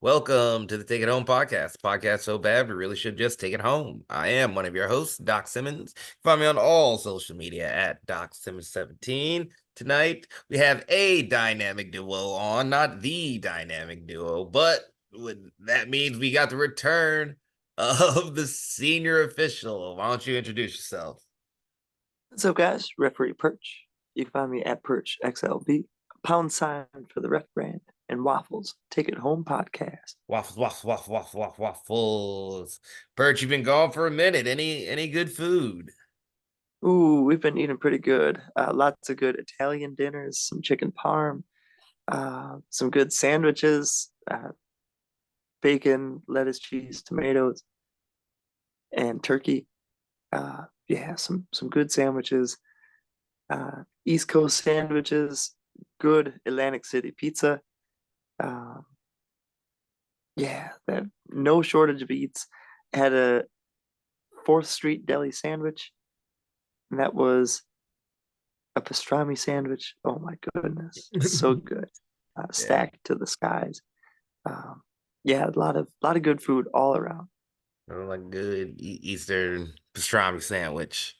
Welcome to the Take It Home podcast. Podcast so bad we really should just take it home. I am one of your hosts, Doc Simmons. Find me on all social media at Doc Simmons 17. Tonight we have a dynamic duo on, not the dynamic duo, but that means we got the return of the senior official. Why don't you introduce yourself? What's up, guys? Referee Perch. You can find me at Perch XLV, pound sign for the ref brand, and Waffles. Take It Home podcast. Waffles. Perch, you've been gone for a minute. Any good food? Ooh, we've been eating pretty good. Lots of good Italian dinners, some chicken parm, some good sandwiches, bacon, lettuce, cheese, tomatoes, and turkey. Yeah, some good sandwiches. East Coast sandwiches, good Atlantic City pizza. Um, Yeah, that no shortage of eats. Had a 4th Street deli sandwich, and that was a pastrami sandwich. Oh my goodness, so good. Yeah. Stacked to the skies. Um, yeah, a lot of good food all around. Like good Eastern pastrami sandwich.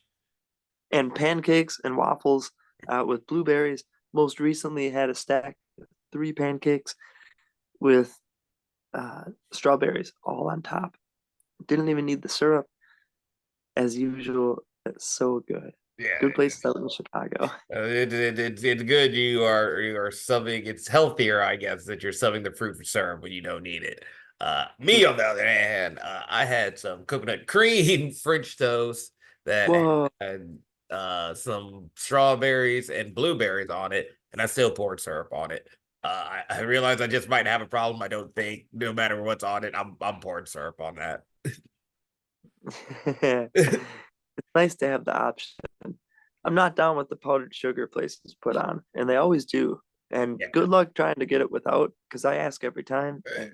And pancakes and waffles with blueberries. Most recently had a stack of 3 pancakes with strawberries all on top. Didn't even need the syrup as usual. It's so good. Yeah, Good places out in Chicago. it's good. You are subbing. It's healthier, I guess, that you're subbing the fruit for syrup when you don't need it. Me on the other hand, I had some coconut cream French toast that Whoa, had some strawberries and blueberries on it, and I still poured syrup on it. I realized I just might have a problem. I don't think no matter what's on it, I'm pouring syrup on that. it's nice to have the option. I'm not down with the powdered sugar places put on, and they always do. And Yeah. good luck trying to get it without, because I ask every time and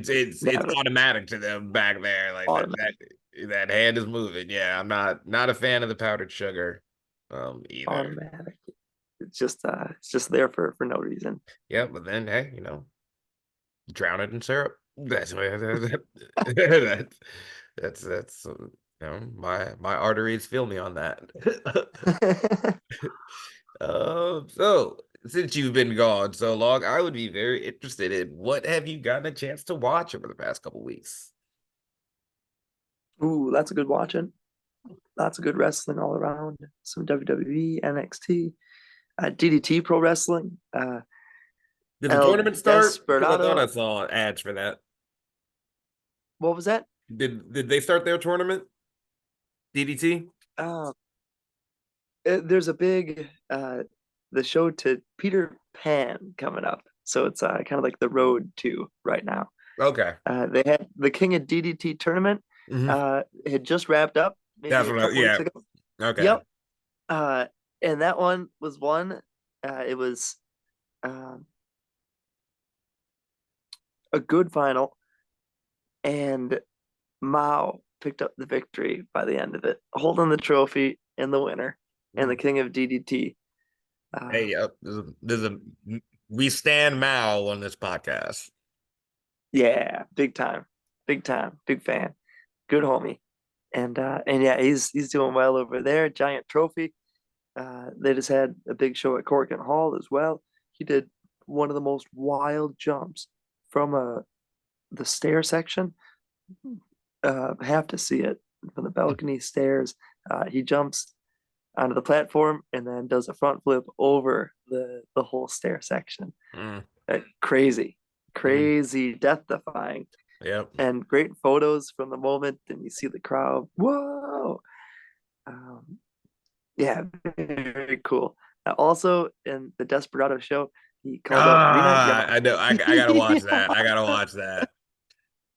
It's never automatic to them back there. Like automatic, that hand is moving. Yeah, I'm not a fan of the powdered sugar either. automatic. It's just there for no reason. Yeah, but then hey, drown it in syrup. That's my arteries feel me on that. So since you've been gone so long, I would be very interested in what have you gotten a chance to watch over the past couple weeks? Ooh, that's a good watching. Lots of good wrestling all around. Some WWE, NXT, DDT Pro Wrestling, Did the El tournament start? Because I thought I Desperado. saw ads for that. What was that? Did they start their tournament? DDT? Uh, there's a big the show to Peter Pan coming up, so it's kind of like the road to right now. Okay. They had the King of DDT tournament. Hmm. Had just wrapped up maybe That's a what I, couple weeks yeah. ago. Okay. Yep. Uh, and that one was won. It was um, a good final, and Mao picked up the victory by the end of it, holding the trophy and the winner and the Mm. King of DDT. Hey, we stand Mao on this podcast. Yeah, big time, big fan, good homie, and yeah, he's doing well over there. Giant trophy. They just had a big show at Corkin Hall as well. He did one of the most wild jumps from the stair section. Have to see it from the balcony stairs. He jumps onto the platform and then does a front flip over the whole stair section. Mm, Crazy, mm, crazy, death defying, yep. and great photos from the moment. And you see the crowd. Whoa! Um, yeah, very cool. Also, in the Desperado show, he called out Rena I know. I gotta watch that. I gotta watch that.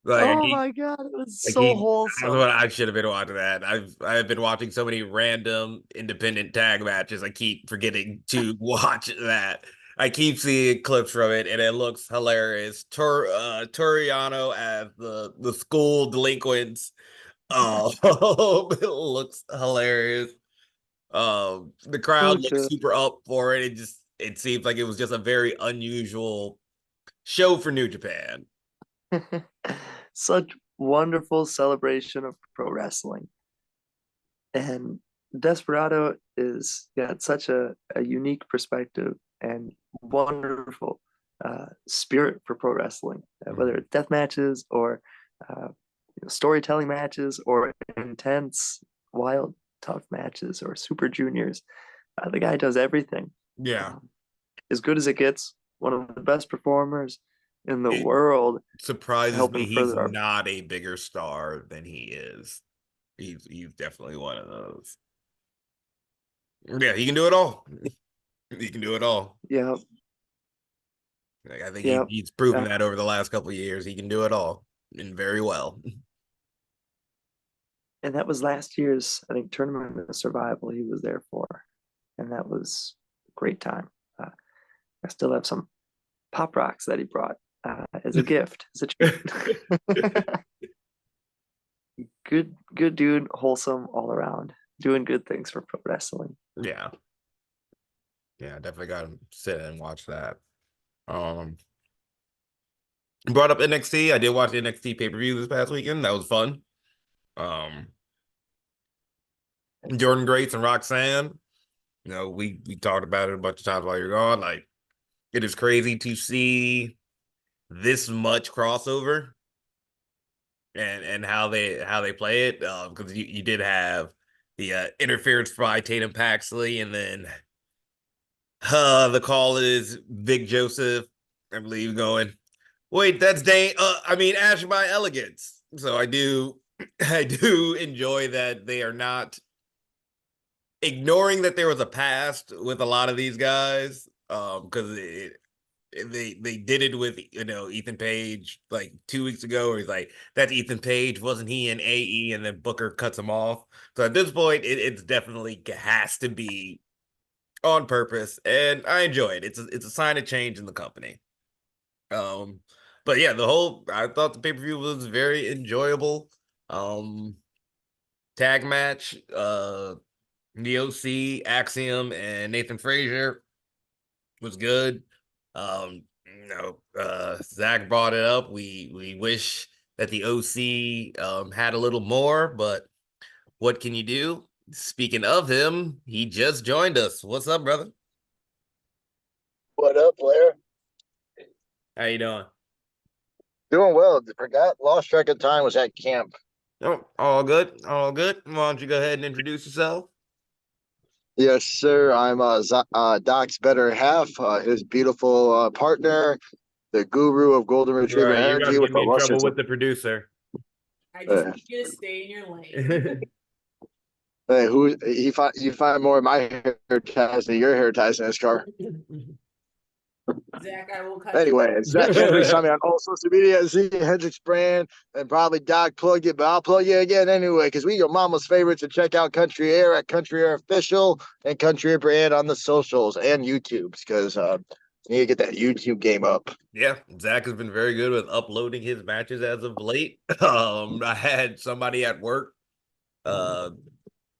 Like I Oh keep my God, it was I so keep that's wholesome. what I should have been watching that. I've been watching so many random independent tag matches. I keep forgetting to watch that. I keep seeing clips from it and it looks hilarious. Turiano as the school delinquents. Oh, it looks hilarious. The So crowd looks good. super up for it. It seems like it was just a very unusual show for New Japan. Such wonderful celebration of pro wrestling. And Desperado is got such a unique perspective and wonderful spirit for pro wrestling, whether Mhm. it's death matches or storytelling matches or intense, wild, tough matches or super juniors. The guy does everything. Yeah. Um, as good as it gets, one of the best performers in the It world, surprises me helping he's further our. not a bigger star than he is. He's definitely one of those. Yeah, he can do it all. He can do it all. Yeah, Like, I think yeah. he's proven Uh, that over the last couple of years. He can do it all and very well. and that was last year's, I think, tournament of survival he was there for, and that was a great time. I still have some pop rocks that he brought as a gift, as a treat. Good dude, wholesome all around, doing good things for pro wrestling. Yeah. Yeah, definitely got to sit and watch that. Um, brought up NXT. I did watch the NXT pay-per-view this past weekend. That was fun. Um, Jordan Grace and Roxanne. We talked about it a bunch of times while you're gone. Like, it is crazy to see this much crossover and how they play it. Because you did have the interference by Tatum Paxley, and then the call is Vic Joseph, I believe, going, wait, that's Dane. I mean, Ash by Elegance. So I do enjoy that they are not ignoring that there was a past with a lot of these guys. Because they did it with Ethan Page like 2 weeks ago, where he's like, "That's Ethan Page, wasn't he in AE?" And then Booker cuts him off. So at this point, it's definitely has to be on purpose, and I enjoy it. It's a sign of change in the company. Um, but yeah, I thought the pay-per-view was very enjoyable. Um, Tag match, the OC, Axiom, and Nathan Frazier was good. Zach brought it up. We wish that the OC had a little more, but what can you do? Speaking of him, he just joined us. What's up, brother? What up, Blair? How you doing? Doing well. Forgot, lost track of time. Was at camp. Oh, all good, all good. Why don't you go ahead and introduce yourself? Yes, sir. I'm Doc's better half, his beautiful partner, the guru of golden retriever Right, you're about energy to with get the me in trouble luscious. with the producer. I just Uh, need you to stay in your lane. hey, who you find more of my hair ties than your hair ties in this car. Zach, I will cut you. Anyway, Zach Hendricks, find me on all social media, Z Hendricks brand, and probably Doc plugged it, but I'll plug you again anyway, because we your mama's favorites. And check out Country Air at Country Air Official and Country Air Brand on the socials and YouTubes, because you need to get that YouTube game up. Yeah, Zach has been very good with uploading his matches as of late. I had somebody at work uh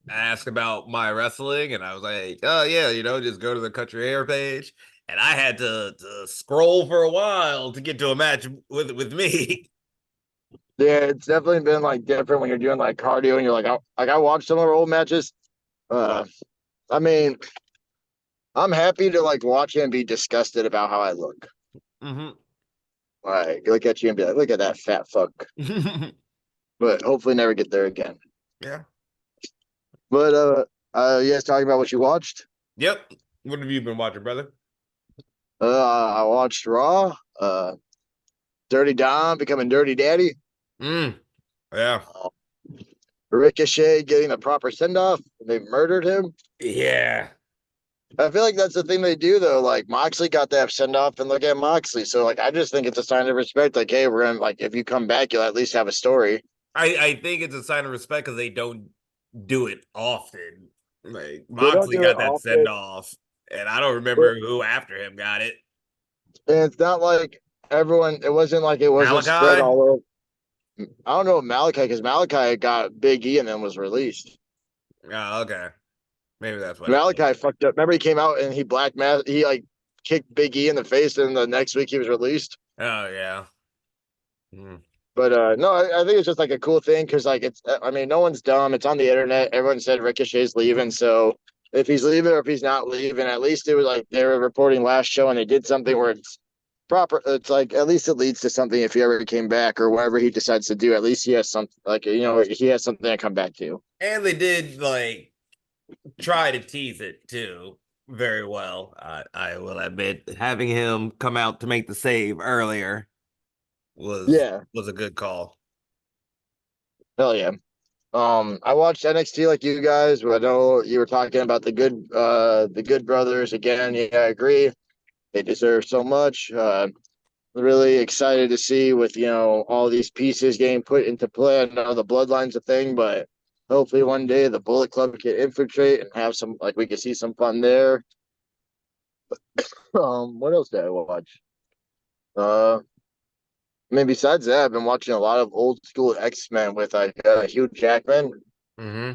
ask about my wrestling, and I was like, "Oh yeah, just go to the Country Air page." And I had to scroll for a while to get to a match with me. Yeah, it's definitely been like different when you're doing like cardio and you're like I watched some of our old matches. Uh, I mean, I'm happy to like watch it and be disgusted about how I look. Hmm. Like look at you and be like, look at that fat fuck. But hopefully never get there again. Yeah. But you guys talking about what you watched? Yep. What have you been watching, brother? I watched Raw. Dirty Dom becoming Dirty Daddy. Mm. Yeah. Ricochet getting a proper send off. They murdered him. Yeah. I feel like that's the thing they do though. Like Moxley got that send off, and look at Moxley. So like, I just think it's a sign of respect. Like, hey, we're gonna like, if you come back, you'll at least have a story. I think it's a sign of respect because they don't do it often. Like They don't Moxley do it got that often, send off, and I don't but remember who after him got it. and it's not like everyone. It wasn't like it wasn't spread Malachi? all over. I don't know Malachi because Malachi got Big E and then was released. Oh, okay. Maybe that's what it was. Malachi fucked up. Remember he came out and he black mass. He like kicked Big E in the face, and the next week he was released. Oh yeah. Mm. But no, I think it's just like a cool thing because like it's I mean, no one's dumb. It's on the internet. Everyone said Ricochet's leaving, so if he's leaving or if he's not leaving, at least it was like they were reporting last show and they did something where it's proper. It's like at least it leads to something if he ever came back or whatever he decides to do. At least he has something like he has something to come back to. And they did like try to tease it too very well. I will admit, having him come out to make the save earlier was Yeah, was a good call. hell yeah. I watched NXT like you guys, but I know you were talking about the good brothers again. Yeah, I agree. They deserve so much. Really excited to see with all these pieces getting put into play. I know the bloodline's a thing, but hopefully one day the Bullet Club can infiltrate and have some like we can see some fun there. What else did I watch? I mean, besides that, I've been watching a lot of old school X-Men with like Hugh Jackman. Mm-hmm.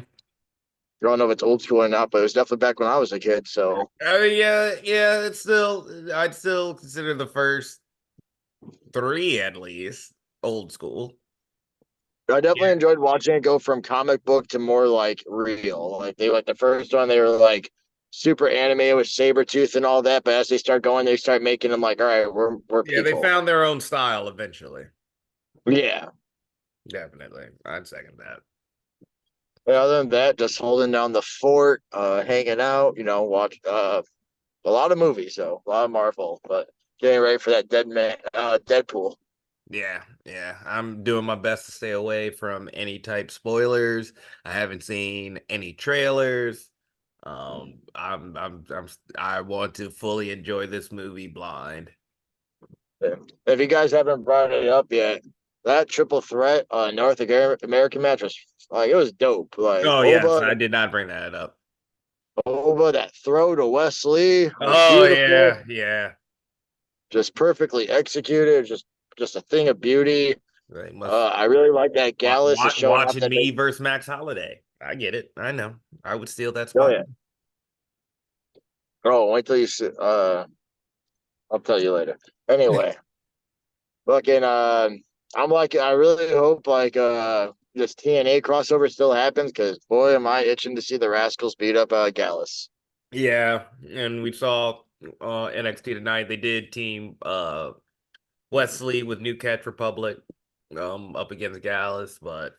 I don't know if it's old school or not, but it was definitely back when I was a kid. So Yeah, it's still I'd still consider the first three at least old school. I Yeah. definitely enjoyed watching it go from comic book to more like real. Like they like the first one, they were like super animated with Sabretooth and all that, but as they start going, they start making them like, all right, we're Yeah, they people. found their own style eventually. Yeah. Definitely. I'd second that. And other than that, just holding down the fort, hanging out, watch a lot of movies though, a lot of Marvel, but getting ready for that Deadpool. Yeah. I'm doing my best to stay away from any type spoilers. I haven't seen any trailers. I want to fully enjoy this movie blind. Yeah. If you guys haven't brought it up yet, that triple threat American match was like it was dope. Like Oh yes, I did not bring that up. That throw to Wesley was Oh beautiful, yeah. just perfectly executed, just a thing of beauty. They must I really like that Gallus is showing off watching that. me versus Max Holiday. I get it. I know. I would steal that Oh spot. yeah. Oh, wait till you see. I'll tell you later. Anyway, fucking. I'm like, I really hope like this TNA crossover still happens because boy, am I itching to see the Rascals beat up Gallus. Yeah, and we saw NXT tonight. They did team Wesley with New Catch Republic up against Gallus, but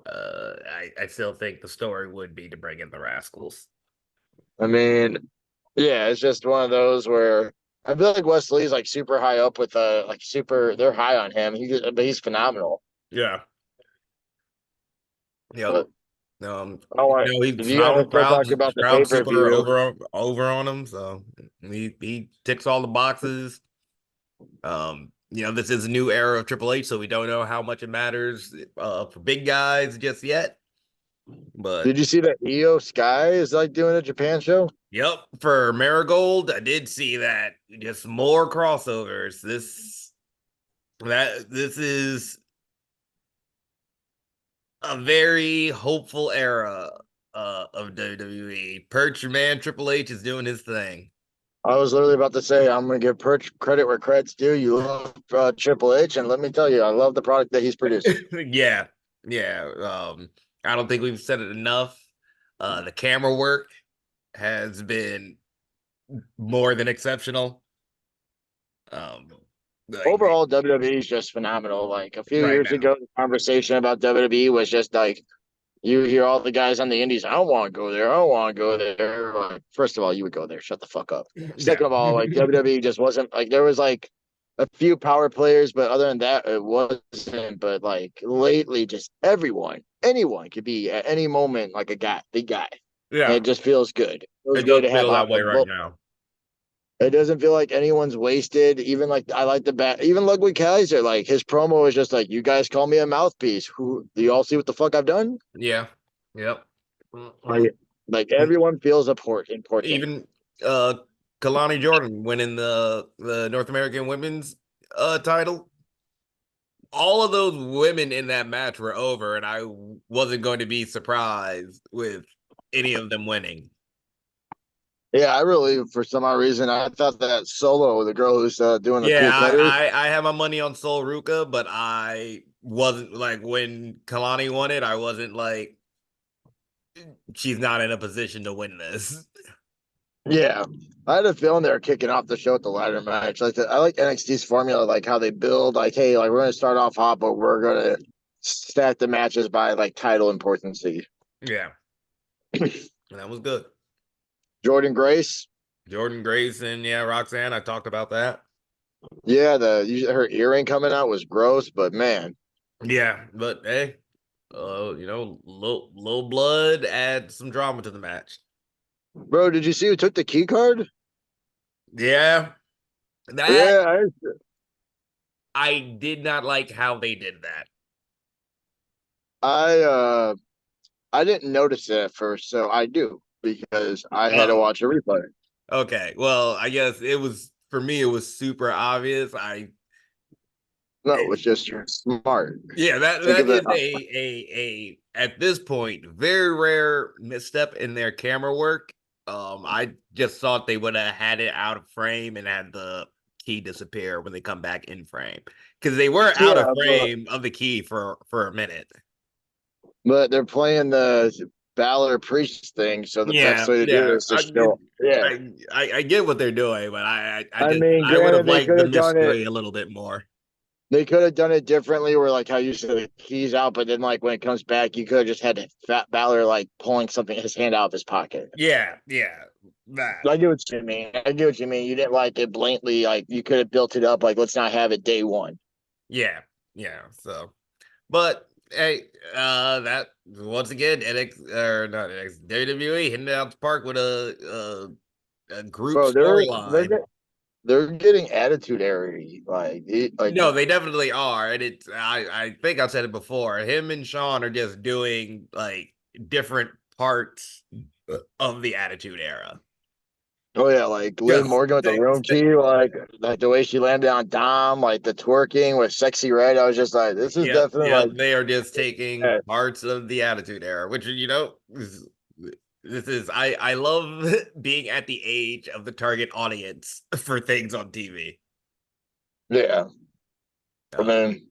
I still think the story would be to bring in the Rascals. I mean, yeah, it's just one of those where I feel like Wesley's like super high up with like super. They're high on him. But he's phenomenal. Yeah. Yep. But oh, if He's you guys are still talking about the pay crowd per super view, over on him, so he ticks all the boxes. This is a new era of Triple H, so we don't know how much it matters for big guys just yet. But did you see that Io Sky is like doing a Japan show? yep, for Marigold, I did see that. Just more crossovers. This is a very hopeful era of WWE. Perch man, Triple H is doing his thing. I was literally about to say I'm gonna give Perch credit where credit's due. You love Triple H, and let me tell you, I love the product that he's producing. Yeah. I don't think we've said it enough. The camera work has been more than exceptional. Um, like Overall, WWE is just phenomenal. Like a few right years now. ago, the conversation about WWE was just like you hear all the guys on the indies. I don't want to go there. I don't want to go there. Like, first of all, you would go there. Shut the fuck up. Yeah. Second of all, like WWE just wasn't like there was like a few power players, but other than that, it wasn't. But like lately, just anyone could be at any moment like a guy, big guy, and Yeah. it just feels good. It feels It does good to have feel that way right now. it doesn't feel like anyone's wasted. Even like I like the bat. Even Ludwig Kaiser, like his promo was just like, "You guys call me a mouthpiece. Who do you all see what the fuck I've done?" Yeah. Yep. Like everyone feels important. Even Kalani Jordan winning the North American women's title. All of those women in that match were over, and I wasn't going to be surprised with any of them winning. Yeah, I really, for some odd reason, I thought that Solo, the girl who's doing the Yeah, cool cutters. I have my money on Sol Ruka, but I wasn't like when Kalani won it, I wasn't like she's not in a position to win this. Yeah, I had a feeling they were kicking off the show with the ladder match. I like NXT's formula, like how they build. Like, hey, like we're gonna start off hot, but we're gonna stack the matches by like title importance. Yeah, that was good. Jordan Grace, Jordan Grayson, yeah, Roxanne, I talked about that. yeah, her earring coming out was gross, but man, Yeah, but hey, you know, low blood add some drama to the match. bro, did you see who took the key card? Yeah, that Yeah, I did not like how they did that. I I didn't notice it at first, so I do because I had to Oh, watch a replay. okay. Well, I guess it was for me. It was super obvious. No, it was just you're smart. Yeah, Think that of it. is a at this point very rare misstep in their camera work. I just thought they would have had it out of frame and had the key disappear when they come back in frame because they were out of Yeah, frame of the key for a minute. but they're playing the Balor Priest thing, so the best Yeah, way to do it yeah. is to show. Yeah, I get what they're doing, but I I just mean, I would have granted, they liked could the have done it. mystery a little bit more. They could have done it differently, where like how you said the keys out, but then like when it comes back, you could have just had Fat Balor like pulling something his hand out of his pocket. Yeah, yeah. That. I get what you mean. I get what you mean. You didn't like it blatantly. Like you could have built it up. Like let's not have it day one. Yeah, yeah. So, but hey, that once again, NX or not NX WWE hitting it out the park with a group Bro, storyline. they're getting attitude era. Like No, they definitely are, and it's I think I've said it before. Him and Sean are just doing like different parts of the Attitude Era. oh yeah, like Liv Just Morgan with the room key, like the way she landed on Dom, like the twerking with Sexy Red. I was just like, this is Yep, definitely yep. like, They are just taking yeah, parts of the Attitude Era, which you know, this is I love being at the age of the target audience for things on TV. yeah. I Um, mean,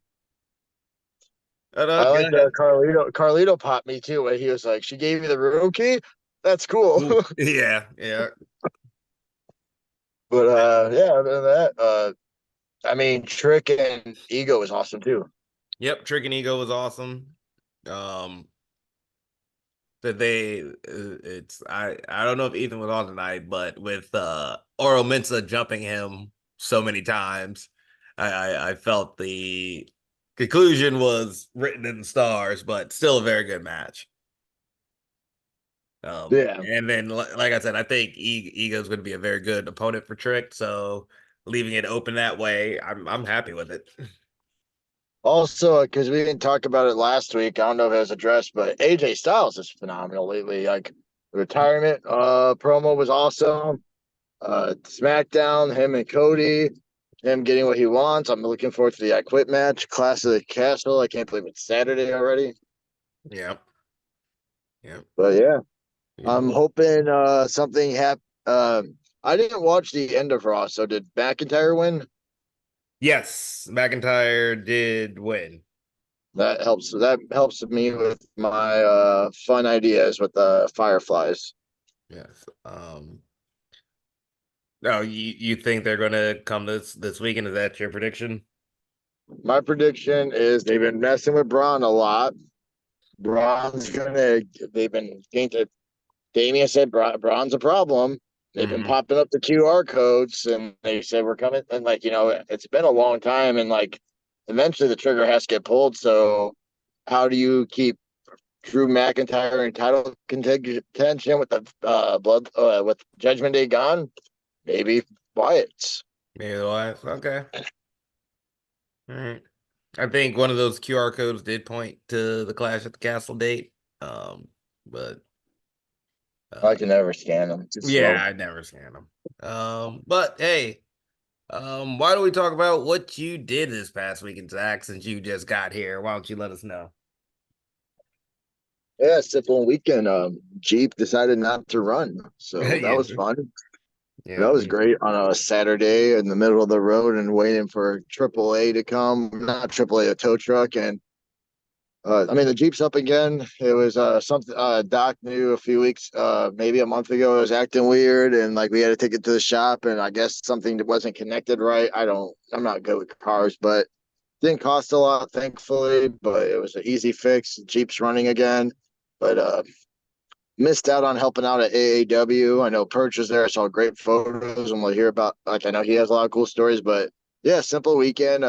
I go like ahead. Carlito. Carlito popped me too, where he was like, she gave me the room key. That's cool. Ooh, yeah, yeah, But yeah, other than that, I mean, Trick and Ego is awesome too. yep. Trick and Ego was awesome. Um, that they it's I don't know if Ethan was on tonight, but with Oro Mensa jumping him so many times, I felt the conclusion was written in the stars, but still a very good match. Yeah. And then like I said, I think Ego's going to be a very good opponent for Trick, so leaving it open that way, I'm happy with it. Also, because we didn't talk about it last week, I don't know if it was addressed, but AJ Styles is phenomenal lately. Like the retirement promo was awesome. SmackDown, him and Cody, him getting what he wants. I'm looking forward to the I Quit match, Clash of the Castle. I can't believe it's Saturday already. Yep, yep. But yeah, I'm Beautiful. hoping something happen. I didn't watch the end of Raw, so did McIntyre win? Yes, McIntyre did win. That helps. That helps me with my fun ideas with the Fireflies. Yes. No, you think they're gonna come this weekend? Is that your prediction? My prediction is they've been messing with Braun a lot. Braun's gonna. They've been to Damien said Braun's a problem. They've been Hmm. popping up the QR codes, and they said we're coming. And like it's been a long time, and like eventually the trigger has to get pulled. So how do you keep Drew McIntyre in title contention with the blood with Judgment Day gone? Maybe Wyatt's. Maybe the last. Okay. All right. I think one of those QR codes did point to the Clash at the Castle date. But I uh, can never scan them. Too yeah, slow. I never scan them. But hey, why don't we talk about what you did this past weekend, Zach? Since you just got here, why don't you let us know? Yeah, simple weekend. Jeep decided not to run, so that Yeah. was fun. Yeah. That was great on a Saturday in the middle of the road and waiting for AAA to come, not AAA, a tow truck. And I mean, the Jeep's up again. It was something Doc knew a few weeks, maybe a month ago, it was acting weird, and like we had to take it to the shop, and I guess something that wasn't connected right. I'm not good with cars, but didn't cost a lot, thankfully. But it was an easy fix. Jeep's running again, but missed out on helping out at AAW. I know Perch was there. I saw great photos, and we'll hear about. Like I know he has a lot of cool stories, but yeah, simple weekend.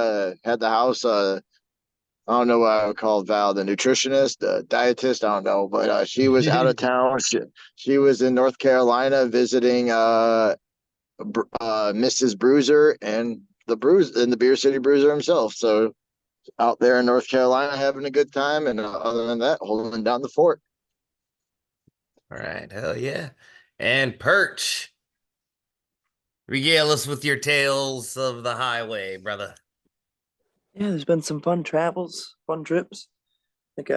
Had the house. I don't know what I would call Val, the nutritionist, the dietist. I don't know, but she was out of town. She was in North Carolina visiting Mrs. Bruiser and the Beer City Bruiser himself. So out there in North Carolina having a good time, and other than that, holding down the fort. All right. Hell yeah. And Perch, regale us with your tales of the highway, brother. Yeah, there's been some fun travels, fun trips. Like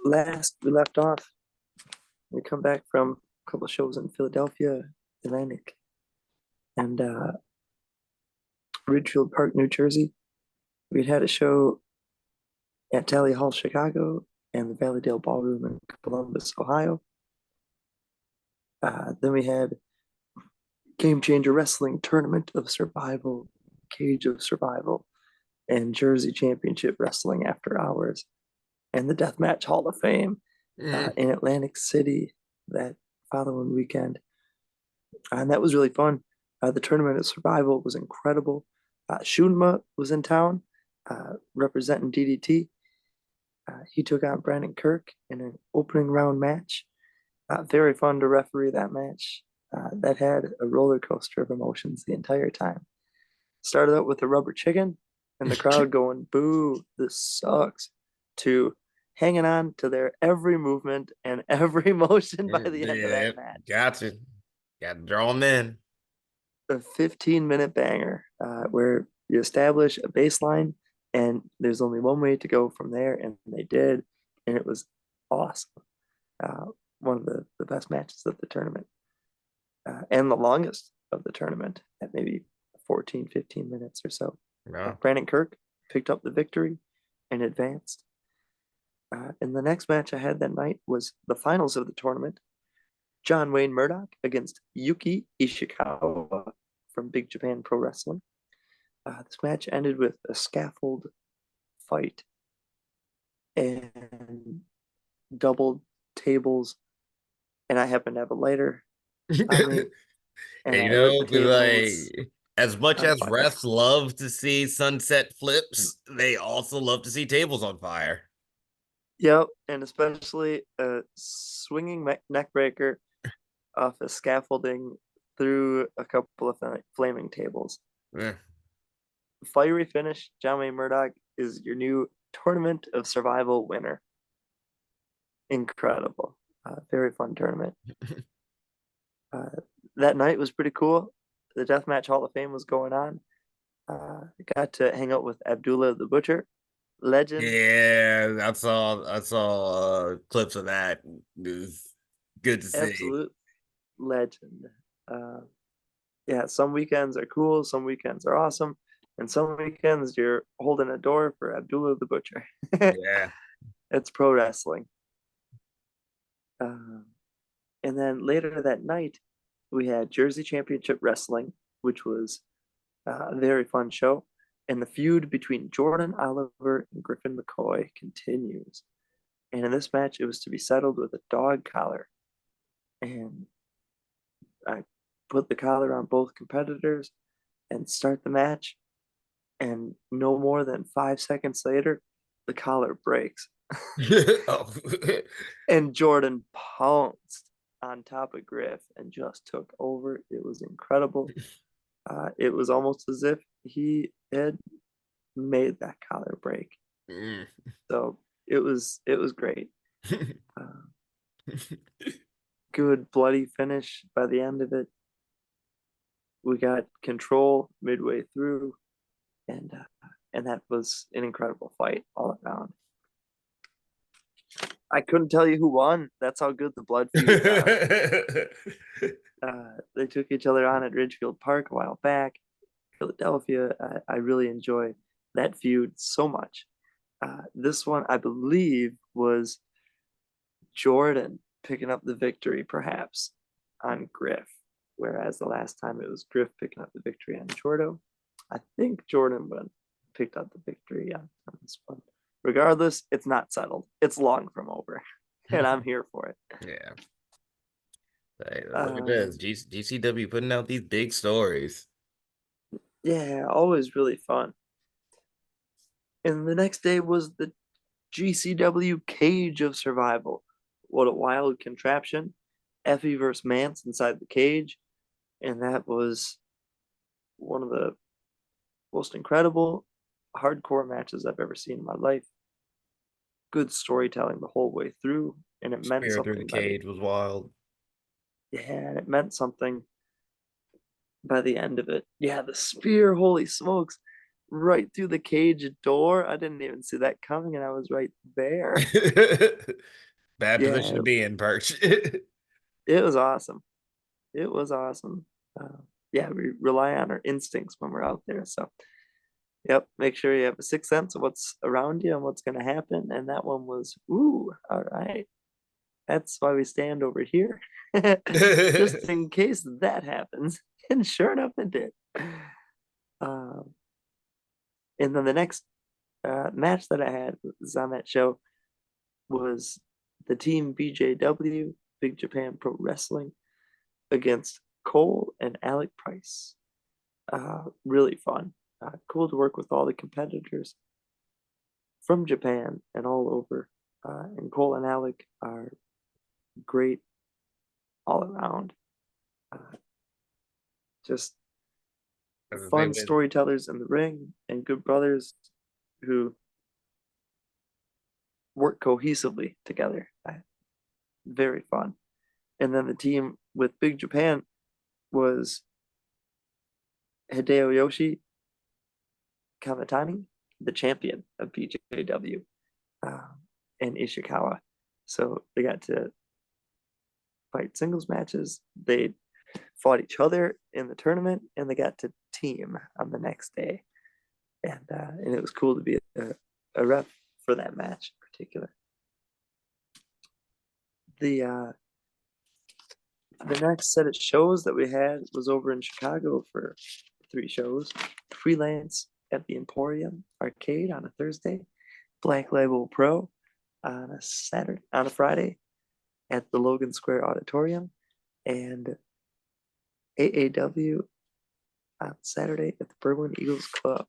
last we left off, we come back from a couple of shows in Philadelphia, Atlantic, and Ridgefield Park, New Jersey. We'd had a show at Tally Hall, Chicago, and the Valleydale Ballroom in Columbus, Ohio. Then we had Game Changer Wrestling Tournament of Survival, Cage of Survival, and Jersey Championship Wrestling After Hours, and the Deathmatch Hall of Fame in Atlantic City that following weekend. And that was really fun. The Tournament of Survival was incredible. Shunma was in town representing DDT. He took on Brandon Kirk in an opening round match. Very fun to referee that match. That had a roller coaster of emotions the entire time. Started out with a rubber chicken and the crowd going, boo, this sucks, to hanging on to their every movement and every motion by the end of that match. Gotcha. Got to draw them in. A 15-minute banger where you establish a baseline and there's only one way to go from there, and they did, and it was awesome. One of the best matches of the tournament and the longest of the tournament at maybe 14, 15 minutes or so. Wow. Brandon Kirk picked up the victory and advanced. And the next match I had that night was the finals of the tournament. John Wayne Murdoch against Yuki Ishikawa from Big Japan Pro Wrestling. This match ended with a scaffold fight and double tables, and I happened to have a lighter on me, and And I lit the tables. like as much on as fire. refs love to see sunset flips, they also love to see tables on fire. Yep, and especially a swinging neck breaker off a scaffolding through a couple of flaming tables. Eh. Fiery finish. John Wayne Murdoch is your new Tournament of Survival winner. Incredible. Very fun tournament. That night was pretty cool. The Deathmatch Hall of Fame was going on. Got to hang out with Abdullah the Butcher, legend. Yeah, I saw clips of that. It was good to see. Absolute legend. Yeah, some weekends are cool, some weekends are awesome, and some weekends you're holding a door for Abdullah the Butcher. Yeah. It's pro wrestling. And then later that night, we had Jersey Championship Wrestling, which was a very fun show. And the feud between Jordan Oliver and Griffin McCoy continues. And in this match, it was to be settled with a dog collar. And I put the collar on both competitors and start the match. And no more than 5 seconds later, the collar breaks. Oh. And Jordan pounced on top of Griff and just took over. It was incredible. It was almost as if he had made that collar break. So it was great. Good bloody finish by the end of it. We got control midway through, and that was an incredible fight all around. I couldn't tell you who won. That's how good the blood feud. They took each other on at Ridgefield Park a while back. Philadelphia. I really enjoy that feud so much. This one, I believe, was Jordan picking up the victory, perhaps, on Griff, whereas the last time it was Griff picking up the victory on Jordo. I think Jordan picked up the victory on this one. Regardless, it's not settled. It's long from over, and I'm here for it. Yeah. Hey, look at this. GCW putting out these big stories. Yeah, always really fun. And the next day was the GCW Cage of Survival. What a wild contraption. Effie versus Mance inside the cage. And that was one of the most incredible hardcore matches I've ever seen in my life. Good storytelling the whole way through. And it meant Spear through the something. cage was wild. Yeah, and it meant something by the end of it. Yeah, the spear, holy smokes. Right through the cage door. I didn't even see that coming, and I was right there. Bad Yeah, position to be in, Perch. it was awesome. It was awesome. Yeah, we rely on our instincts when we're out there. So, yep, make sure you have a sixth sense of what's around you and what's going to happen. And that one was, ooh, all right. That's why we stand over here, just in case that happens. And sure enough, it did. And then the next match that I had was on that show was the team BJW, Big Japan Pro Wrestling, against Cole and Alec Price. Really fun. Cool to work with all the competitors from Japan and all over. And Cole and Alec are great all around. Just fun storytellers in the ring and good brothers who work cohesively together. Very fun. And then the team with Big Japan was Hideo Yoshi Kamitani, the champion of BJW, and Ishikawa. So they got to fight singles matches. They fought each other in the tournament, and they got to team on the next day. And it was cool to be a rep for that match in particular. The next set of shows that we had was over in Chicago for 3 shows. Freelance at the Emporium Arcade on a Thursday, Black Label Pro on a Friday at the Logan Square Auditorium, and AAW on Saturday at the Berwyn Eagles Club.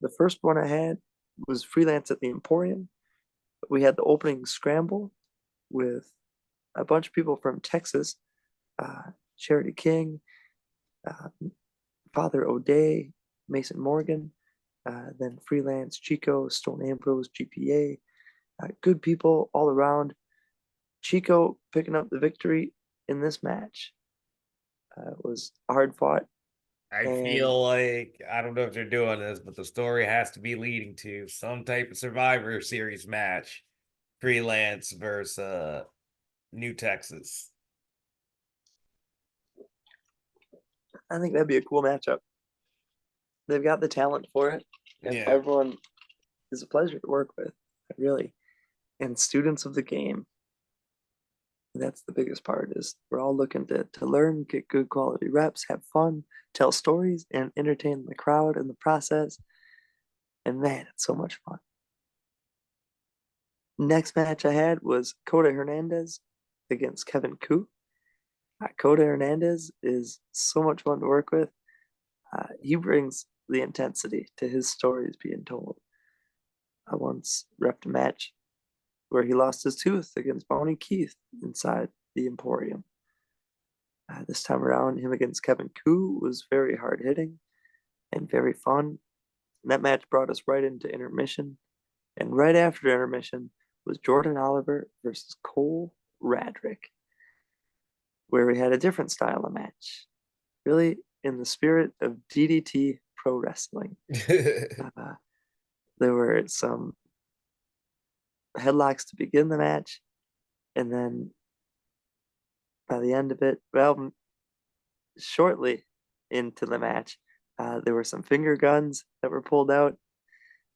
The first one I had was Freelance at the Emporium. We had the opening scramble with a bunch of people from Texas, Charity King, Father O'Day, Mason Morgan, then Freelance, Chico, Stone Ambrose, GPA. Good people all around. Chico picking up the victory in this match. It was hard fought. I feel like, I don't know if they're doing this, but the story has to be leading to some type of Survivor Series match. Freelance versus New Texas. I think that'd be a cool matchup. They've got the talent for it. And Yeah. everyone is a pleasure to work with, really. And students of the game. That's the biggest part, is we're all looking to learn, get good quality reps, have fun, tell stories, and entertain the crowd in the process. And man, it's so much fun. Next match I had was Coda Hernandez against Kevin Koo. Coda Hernandez is so much fun to work with. He brings the intensity to his stories being told. I once repped a match where he lost his tooth against Bonnie Keith inside the Emporium. This time around, him against Kevin Koo was very hard hitting and very fun. And that match brought us right into intermission. And right after intermission was Jordan Oliver versus Cole Radrick, where we had a different style of match, really in the spirit of DDT pro wrestling. There were some headlocks to begin the match, and then by the end of it, well, shortly into the match, there were some finger guns that were pulled out.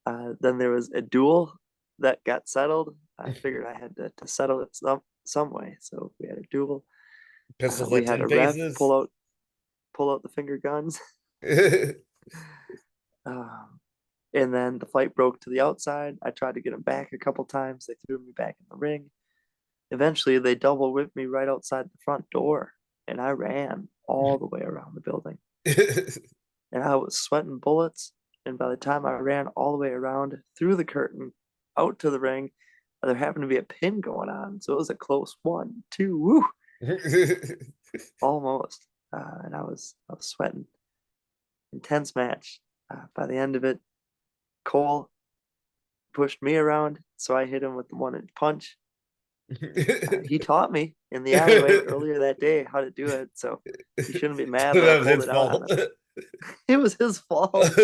Then there was a duel that got settled. I figured I had to settle it some way, so we had a duel. Pistols We at had 10 a ref faces. pull out the finger guns. And then the fight broke to the outside. I tried to get them back a couple times. They threw me back in the ring. Eventually, they double whipped me right outside the front door, and I ran all the way around the building. And I was sweating bullets. And by the time I ran all the way around through the curtain out to the ring, there happened to be a pin going on. So it was a close 1, 2, woo, almost. And I was sweating. Intense match. By the end of it, Cole pushed me around, so I hit him with the 1-inch punch. He taught me in the alleyway earlier that day how to do it, so he shouldn't be mad So that I that was pulled his it out on fault. him. It was his fault.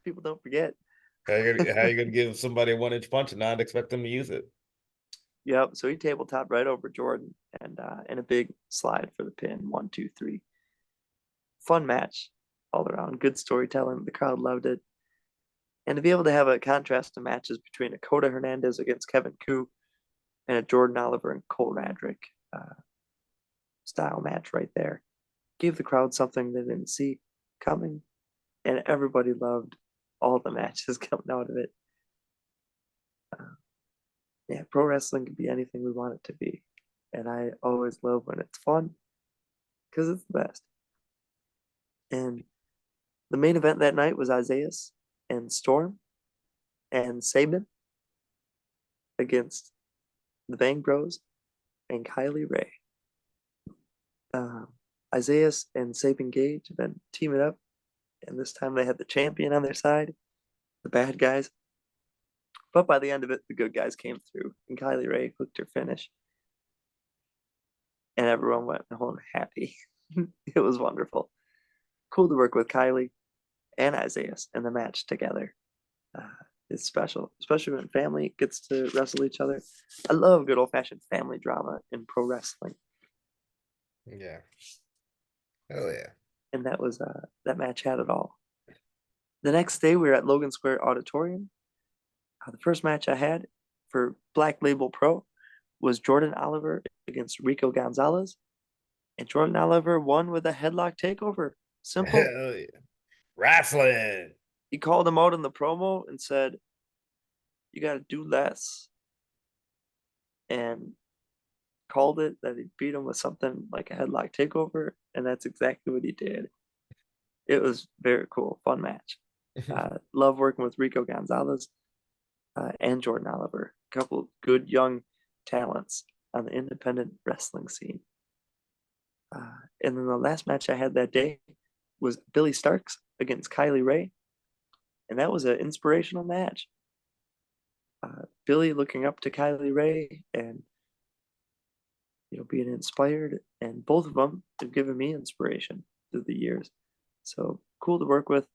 People don't forget. How you gonna give somebody a 1-inch punch and not expect them to use it? Yep. So he tabletop right over Jordan and a big slide for the pin. 1, 2, 3. Fun match all around. Good storytelling. The crowd loved it. And to be able to have a contrast of matches between a Coda Hernandez against Kevin Koo and a Jordan Oliver and Cole Radrick style match right there gave the crowd something they didn't see coming, and everybody loved all the matches coming out of it. Yeah, pro wrestling can be anything we want it to be, and I always love when it's fun because it's the best. And the main event that night was Isaiah and Storm and Sabin against the Bang Bros and Kylie Ray. Isaiah and Sabin Gage have been teaming up, and this time they had the champion on their side, the bad guys. But by the end of it, the good guys came through, and Kylie Ray hooked her finish. And everyone went home happy. It was wonderful. Cool to work with Kylie and Isaiah in the match together. It's special, especially when family gets to wrestle each other. I love good old-fashioned family drama in pro wrestling. Yeah. Oh yeah. And that match had it all. The next day, we were at Logan Square Auditorium. The first match I had for Black Label Pro was Jordan Oliver against Rico Gonzalez. And Jordan Oliver won with a headlock takeover. Simple. Hell yeah. Wrestling. He called him out in the promo and said, "You got to do less." And called it that he beat him with something like a headlock takeover. And that's exactly what he did. It was very cool. Fun match. Love working with Rico Gonzalez and Jordan Oliver. A couple good young talents on the independent wrestling scene. And then the last match I had that day was Billy Starks against Kylie Ray. And that was an inspirational match. Billy looking up to Kylie Ray and being inspired, and both of them have given me inspiration through the years. So cool to work with.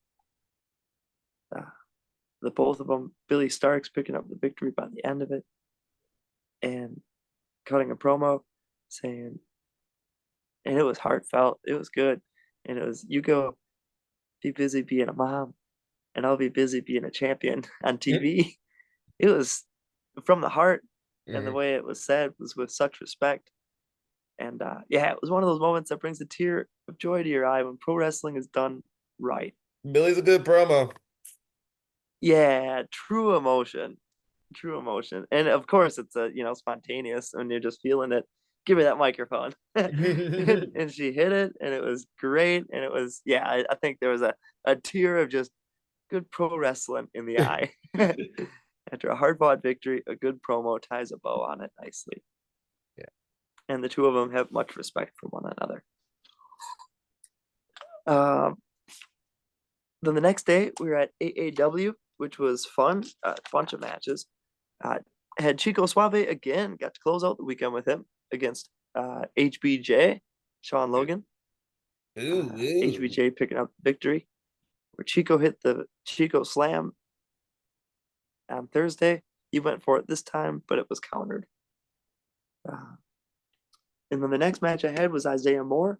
The both of them, Billy Starks picking up the victory by the end of it and cutting a promo saying, and it was heartfelt, it was good. And it was, "You go be busy being a mom and I'll be busy being a champion on TV." It was from the heart, and the way it was said was with such respect. And yeah, it was one of those moments that brings a tear of joy to your eye when pro wrestling is done right. Billy's a good promo. Yeah, true emotion. True emotion. And of course it's spontaneous when you're just feeling it. Give me that microphone. And she hit it, and it was great. And it was, yeah, I think there was a tear of just good pro wrestling in the eye. After a hard-fought victory, a good promo ties a bow on it nicely. Yeah. And the two of them have much respect for one another. Then the next day, we were at AAW, which was fun. A bunch of matches. Had Chico Suave again, got to close out the weekend with him against HBJ, Sean Logan. HBJ picking up the victory, where Chico hit the Chico Slam on Thursday, He went for it this time, but it was countered. And then the next match I had was Isaiah Moore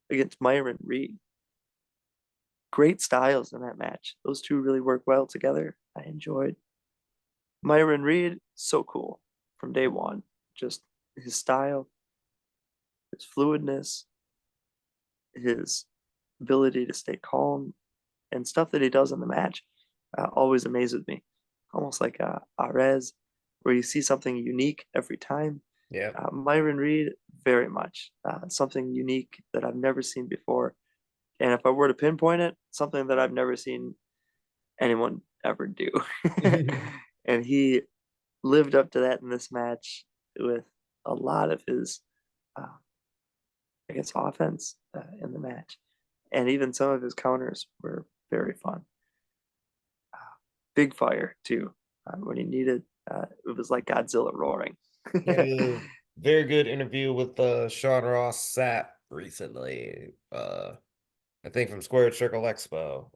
against Myron Reed. Great styles in that match. Those two really work well together. I enjoyed. Myron Reed, so cool from day one. Just his style, his fluidness, his ability to stay calm, and stuff that he does in the match always amazes me. Almost like Arez, where you see something unique every time. Yeah. Myron Reed, very much something unique that I've never seen before. And if I were to pinpoint it, something that I've never seen anyone ever do. And he lived up to that in this match with a lot of his, I guess, offense in the match. And even some of his counters were very fun. Big fire, too. When he needed, it was like Godzilla roaring. Very good interview with Sean Ross Sapp recently. I think from Squared Circle Expo.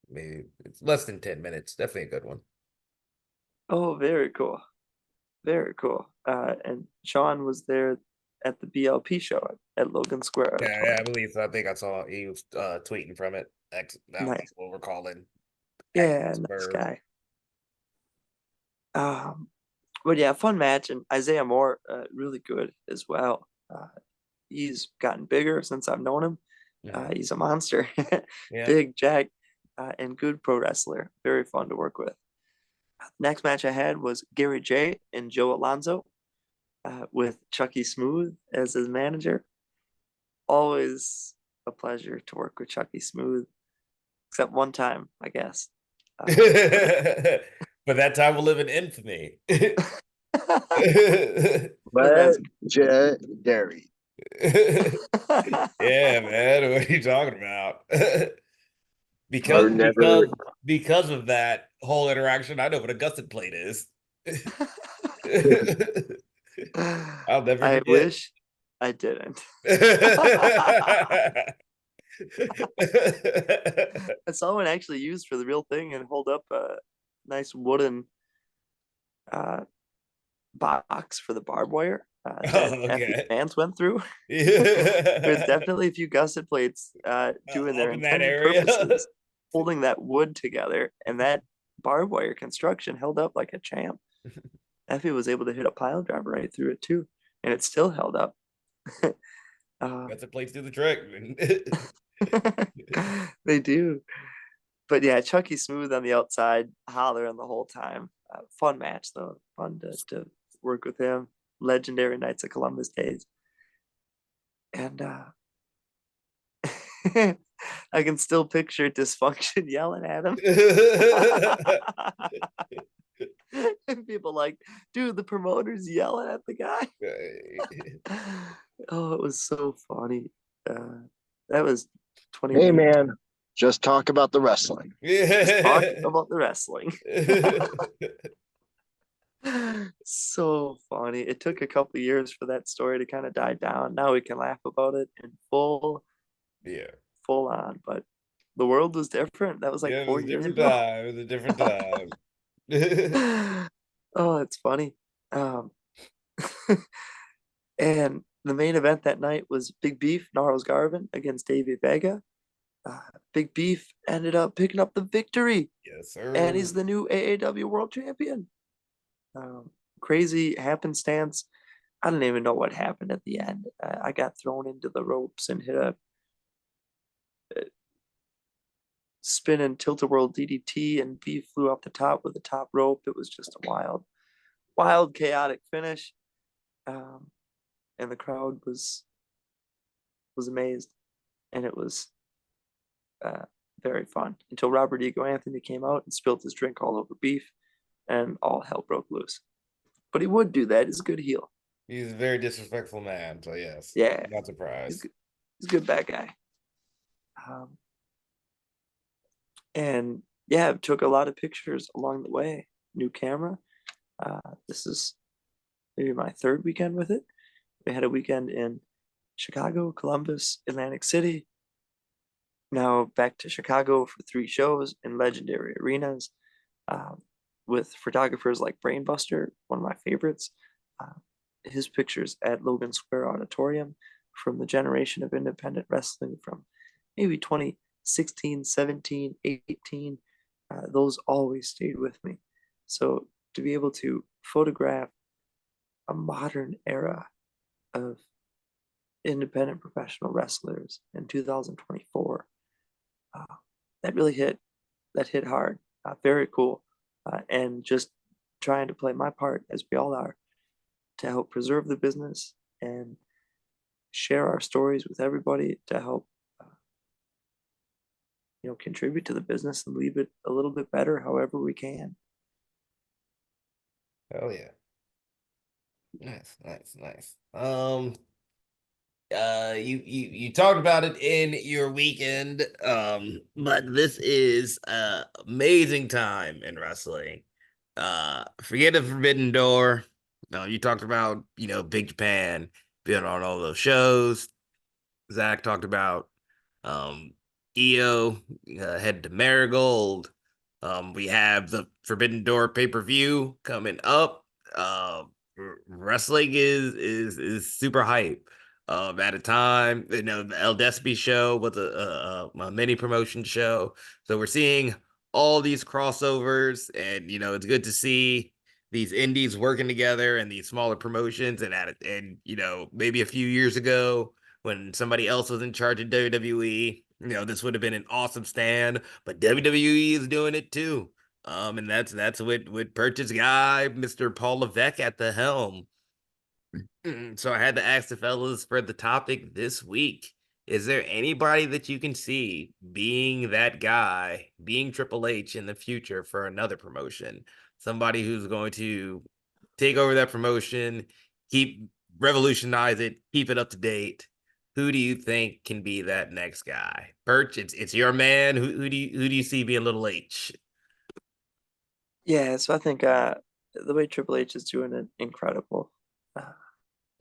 Maybe it's less than 10 minutes. Definitely a good one. Oh, very cool. Very cool. And Sean was there at the BLP show at Logan Square. Yeah, I believe so. I think I saw he was tweeting from it. That's Nice. what we're calling. Yeah, nice guy. But yeah, fun match, and Isaiah Moore, really good as well. He's gotten bigger since I've known him. He's a monster. Yeah. Big Jack, and good pro wrestler. Very fun to work with. Next match I had was Gary J and Joe Alonzo, with Chucky Smooth as his manager. Always a pleasure to work with Chucky Smooth, except one time, I guess. But that time will live in infamy. Legendary. Yeah, man. What are you talking about? Because of that whole interaction, I know what a gusset plate is. I'll never I forget. wish I didn't. I saw one actually used for the real thing and hold up a nice wooden box for the barbed wire that Effie fans went through. There's definitely a few gusset plates doing their intended purposes, holding that wood together, and that barbed wire construction held up like a champ. Effie was able to hit a pile driver right through it too, and it still held up. Gusset plates do the trick. They do. But yeah, Chucky Smooth on the outside, hollering the whole time. Fun match though. Fun to work with him. Legendary Knights of Columbus days. And I can still picture Dysfunction yelling at him. And people like, dude, the promoter's yelling at the guy. Oh, it was so funny. That was 20. Hey man, just talk about the wrestling. Just talk about the wrestling. So funny. It took a couple of years for that story to kind of die down. Now we can laugh about it in full on. But the world was different. That was like 4 years ago. It was a different time. Oh, it's funny. And the main event that night was Big Beef, Gnarls Garvin against Davey Vega. Big Beef ended up picking up the victory. Yes, sir. And he's the new AAW World Champion. Crazy happenstance. I don't even know what happened at the end. I got thrown into the ropes and hit a spinning tilt-a-whirl DDT, and Beef flew off the top with the top rope. It was just a wild, chaotic finish. And the crowd was amazed, and it was very fun until Robert Ego Anthony came out and spilled his drink all over Beef, and all hell broke loose. But he would do that. He's a good heel. He's a very disrespectful man, so yes. Yeah. Not surprised. He's a good bad guy. And yeah, took a lot of pictures along the way. New camera. This is maybe my third weekend with it. We had a weekend in Chicago, Columbus, Atlantic City. Now back to Chicago for 3 shows in legendary arenas. with photographers like Brainbuster, one of my favorites. Uh, his pictures at Logan Square Auditorium from the generation of independent wrestling from maybe 2016, 17, 18, those always stayed with me. So to be able to photograph a modern era of independent professional wrestlers in 2024, that really hit. That hit hard. Very cool. And just trying to play my part, as we all are, to help preserve the business and share our stories with everybody to help contribute to the business and leave it a little bit better however we can. Hell yeah. Nice. You talked about it in your weekend, but this is amazing time in wrestling. Forget the Forbidden Door. No, you talked about, Big Japan being on all those shows. Zach talked about EO headed to Marigold. We have the Forbidden Door pay-per-view coming up. Wrestling is super hype. At a time, the El Despy show was a mini promotion show. So we're seeing all these crossovers, and it's good to see these indies working together and these smaller promotions. And maybe a few years ago, when somebody else was in charge of WWE, this would have been an awesome stand, but WWE is doing it too. And that's with Perch's guy, Mr. Paul Levesque at the helm. So I had to ask the fellas for the topic this week. Is there anybody that you can see being that guy, being Triple H in the future for another promotion? Somebody who's going to take over that promotion, keep revolutionize it, keep it up to date. Who do you think can be that next guy? Perch, it's your man. Who do you see being Little H? Yeah, so I think the way Triple H is doing it, incredible.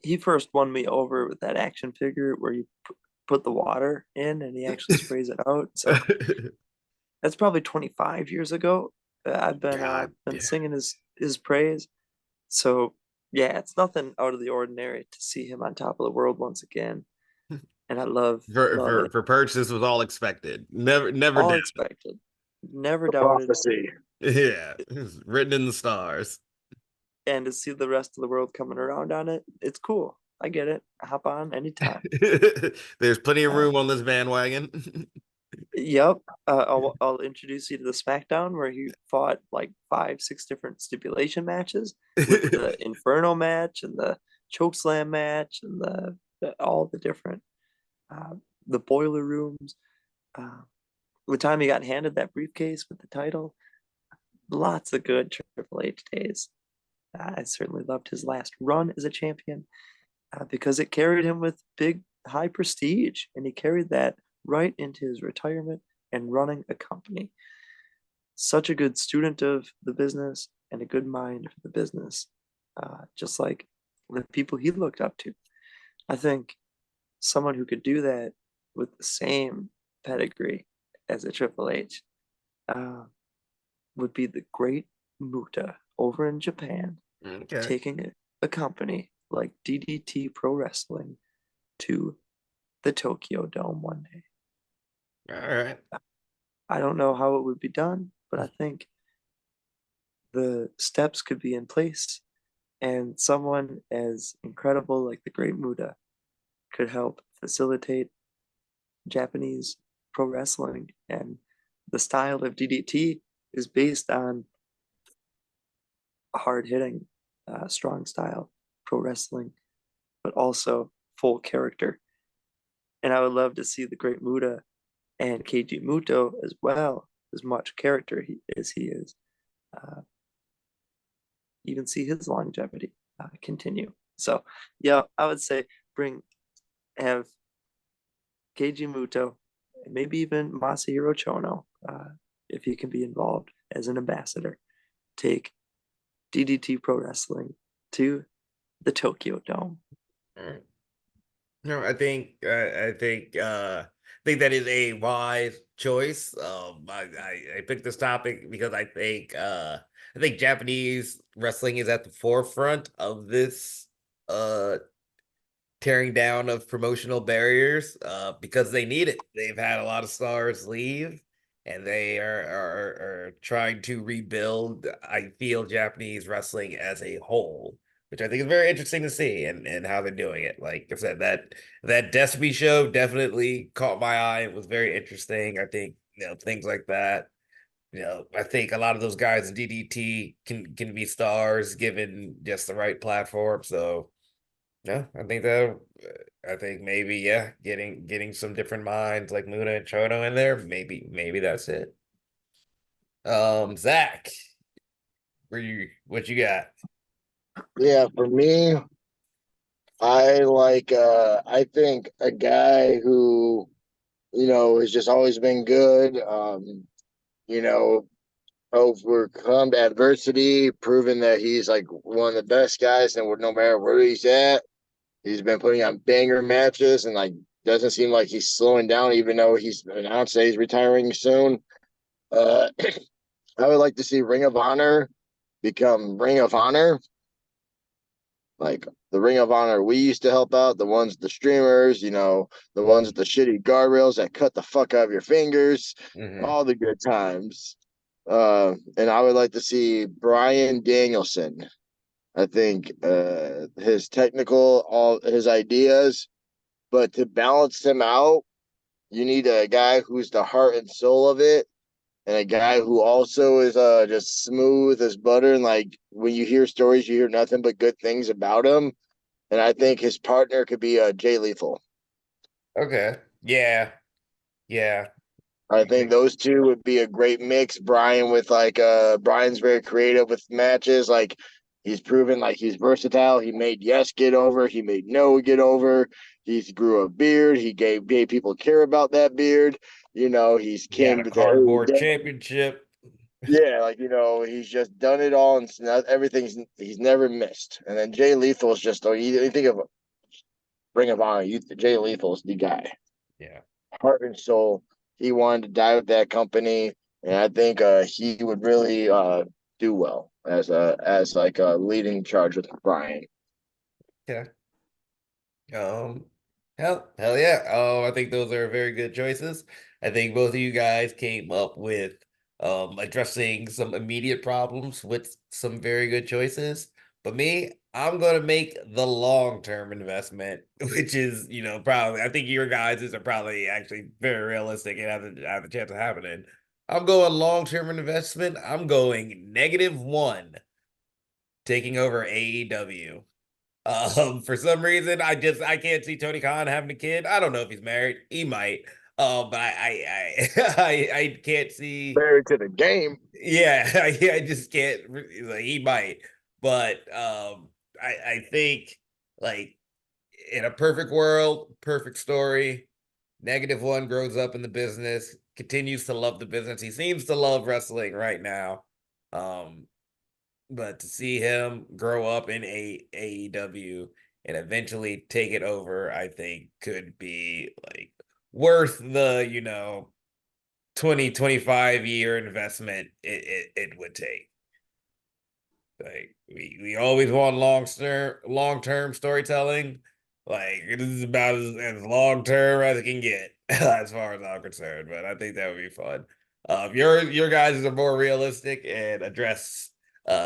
He first won me over with that action figure where you put the water in and he actually sprays it out. So that's probably 25 years ago. I've been God, been singing his praise. So yeah, it's nothing out of the ordinary to see him on top of the world once again. And I love it. for Perch, this was all expected. Never All doubted. expected. Never The doubted. prophecy. Yeah, it's written in the stars. And to see the rest of the world coming around on it, it's cool. I get it. Hop on anytime. There's plenty of Uh, room on this bandwagon. Yep. I'll introduce you to the SmackDown where he fought like 5, 6 different stipulation matches with the Inferno match and the Chokeslam match and all the different uh, the boiler rooms. Uh, the time he got handed that briefcase with the title, lots of good Triple H days. I certainly loved his last run as a champion because it carried him with big, high prestige, and he carried that right into his retirement and running a company. Such a good student of the business and a good mind for the business, just like the people he looked up to. I think someone who could do that with the same pedigree as a Triple H would be the great Muta over in Japan, Okay. taking a company like DDT Pro Wrestling to the Tokyo Dome one day. All right. I don't know how it would be done, but I think the steps could be in place, and someone as incredible like the Great Muta could help facilitate Japanese pro wrestling. And the style of DDT is based on hard hitting, strong style pro wrestling, but also full character. And I would love to see the Great Muta and Keiji Muto as well, as much character as he is, even see his longevity continue. So, yeah, I would say have Keiji Muto, and maybe even Masahiro Chono, if he can be involved as an ambassador, take DDT Pro Wrestling to the Tokyo Dome. All right. No, I think think that is a wise choice. I picked this topic because I think Japanese wrestling is at the forefront of this tearing down of promotional barriers because they need it. They've had a lot of stars leave, and they are trying to rebuild. I feel Japanese wrestling as a whole, which I think is very interesting to see, and how they're doing it. Like I said, that Despy show definitely caught my eye. It was very interesting. I think things like that. I think a lot of those guys in DDT can be stars given just the right platform. So yeah, I think maybe getting some different minds like Muna and Chono in there, maybe that's it. Zach, what you got? Yeah, for me, I think a guy who, has just always been good, you know, overcome adversity, proven that he's like one of the best guys, and no matter where he's at, he's been putting on banger matches and like doesn't seem like he's slowing down, even though he's announced that he's retiring soon. Uh, I would like to see Ring of Honor become Ring of Honor, like the Ring of Honor we used to help out, the streamers, the ones with the shitty guardrails that cut the fuck out of your fingers, Mhm. all the good times. And I would like to see Brian Danielson. I think all his ideas, but to balance him out, you need a guy who's the heart and soul of it, and a guy who also is just smooth as butter. And like when you hear stories, you hear nothing but good things about him. And I think his partner could be Jay Lethal. Okay. Yeah. Yeah. I think those two would be a great mix. Brian with Brian's very creative with matches. Like he's proven like he's versatile. He made yes get over. He made no get over. He's grew a beard. He gave people care about that beard. He's He got came a to the cardboard championship. yeah, he's just done it all and he's never missed. And then Jay Lethal is just you think of Ring of Honor, Jay Lethal is the guy, Yeah. heart and soul. He wanted to die with that company, and I think he would really do well as like leading charge with Brian. Yeah. Um, hell yeah. Oh, I think those are very good choices. I think both of you guys came up with addressing some immediate problems with some very good choices. But me, I'm gonna make the long-term investment, which is, probably I think your guys' are probably actually very realistic and have a chance of happening. I'm going long-term investment. I'm going -1 taking over AEW. For some reason, I can't see Tony Khan having a kid. I don't know if he's married. He might. But I can't see. Married to the game. Yeah, I just can't. Like he might, but I think like in a perfect world, perfect story. -1 grows up in the business, continues to love the business. He seems to love wrestling right now. Um, but to see him grow up in AEW and eventually take it over, I think could be like worth the 20-25 year investment it would take. Like we always want long term storytelling. Like this is about as long term as it can get, as far as I'm concerned. But I think that would be fun. Your guys are more realistic and address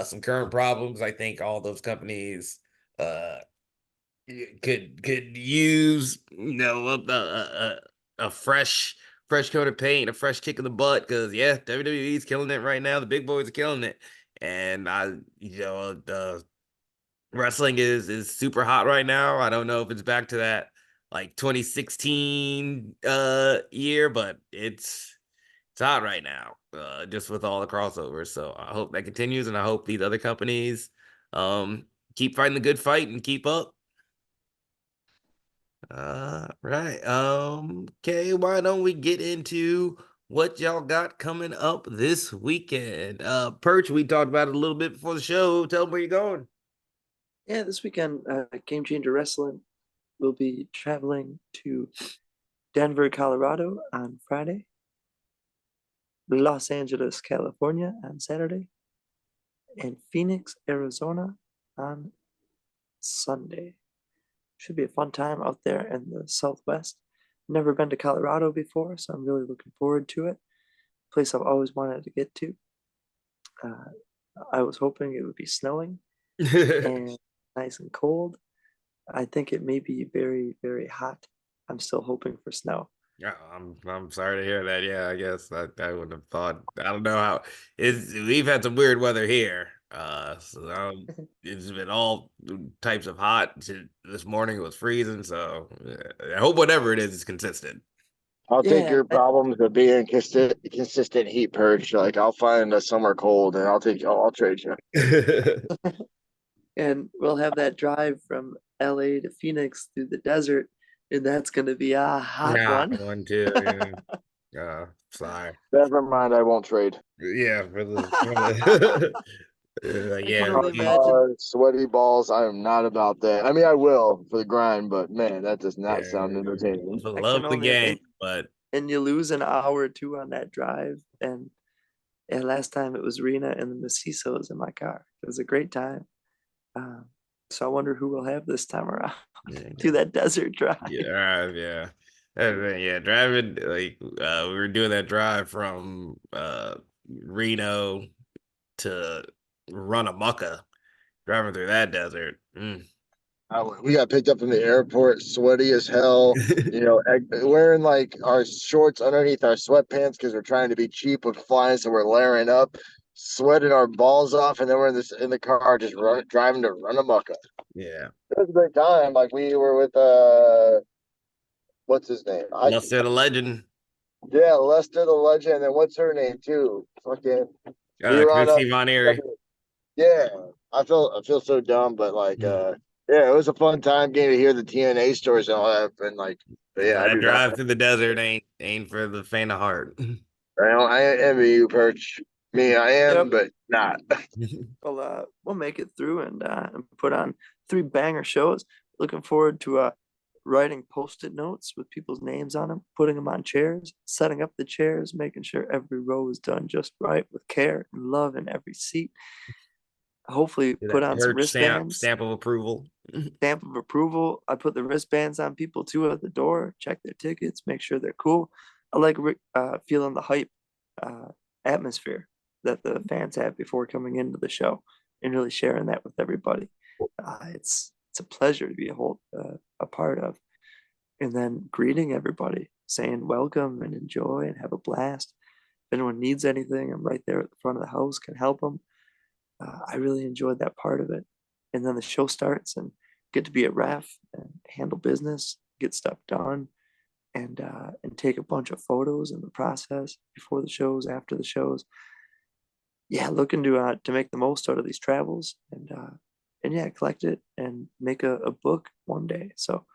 some current problems. I think all those companies uh could use a fresh coat of paint, a fresh kick in the butt. Because yeah, WWE's killing it right now. The big boys are killing it, and the wrestling is super hot right now. I don't know if it's back to that like 2016 year, but it's hot right now. Just with all the crossovers. So I hope that continues, and I hope these other companies um keep fighting the good fight and keep up. Right. Okay, why don't we get into what y'all got coming up this weekend? Perch, we talked about it a little bit before the show. Tell them where you're going. Yeah, this weekend, Game Changer Wrestling will be traveling to Denver, Colorado on Friday. Los Angeles, California on Saturday. And Phoenix, Arizona on Sunday. Should be a fun time out there in the Southwest. Never been to Colorado before, so I'm really looking forward to it. Place I've always wanted to get to. I was hoping it would be snowing and nice and cold. I think it may be very, very hot. I'm still hoping for snow. Yeah, I'm sorry to hear that. Yeah, I guess I wouldn't have thought. I don't know how we've had some weird weather here. It's been all types of hot. This morning it was freezing, so I hope whatever it is consistent. I'll take Yeah, your problems of being consistent heat perch. Like I'll find a somewhere cold and I'll trade you. and we'll have that drive from LA to Phoenix through the desert, and that's going to be a hot Yeah, one. one too. Yeah. Sorry. Never mind, I won't trade. Yeah, for the I can yeah. only imagine. Sweaty balls. I am not about that. I mean, I will for the grind, but man, that does not sound Yeah, entertaining. I I love can the only game, but and you lose an hour or two on that drive. And last time it was Rena and the Macisos in my car. It was a great time. So I wonder who we'll have this time around to that desert drive. yeah. Yeah, driving like we were doing that drive from Reno to Runamukka, driving through that desert. We got picked up from the airport, sweaty as hell. You know, wearing like our shorts underneath our sweatpants because we're trying to be cheap with flying, so we're layering up, sweating our balls off, and then we're in the car just driving to Runamukka. Yeah. It was a great time. Like we were with what's his name? Lester the Legend. Yeah, Lester the Legend, and then what's her name too? Fucking we were on Chrissy Von Eerie. yeah. I feel so dumb, but like yeah, it was a fun time getting to hear the TNA stories and all that. And like but yeah, I That do not drive through the desert ain't for the faint of heart. I envy you, Perch. Me, I am, Yep. but not. We'll make it through and put on 3 banger shows. Looking forward to writing post-it notes with people's names on them, putting them on chairs, setting up the chairs, making sure every row is done just right with care and love in every seat. Hopefully put on some Perch wristbands. stamp of approval. Stamp of approval. I put the wristbands on people too at the door, check their tickets, make sure they're cool. I like feeling the hype atmosphere that the fans have before coming into the show and really sharing that with everybody. It's a pleasure to be a part of. And then greeting everybody, saying welcome and enjoy and have a blast. If anyone needs anything, I'm right there at the front of the house, can help them. I really enjoyed that part of it. And then the show starts and get to be a ref and handle business, get stuff done, and take a bunch of photos in the process before the shows, after the shows. Yeah, looking to make the most out of these travels and yeah, collect it and make a book one day. So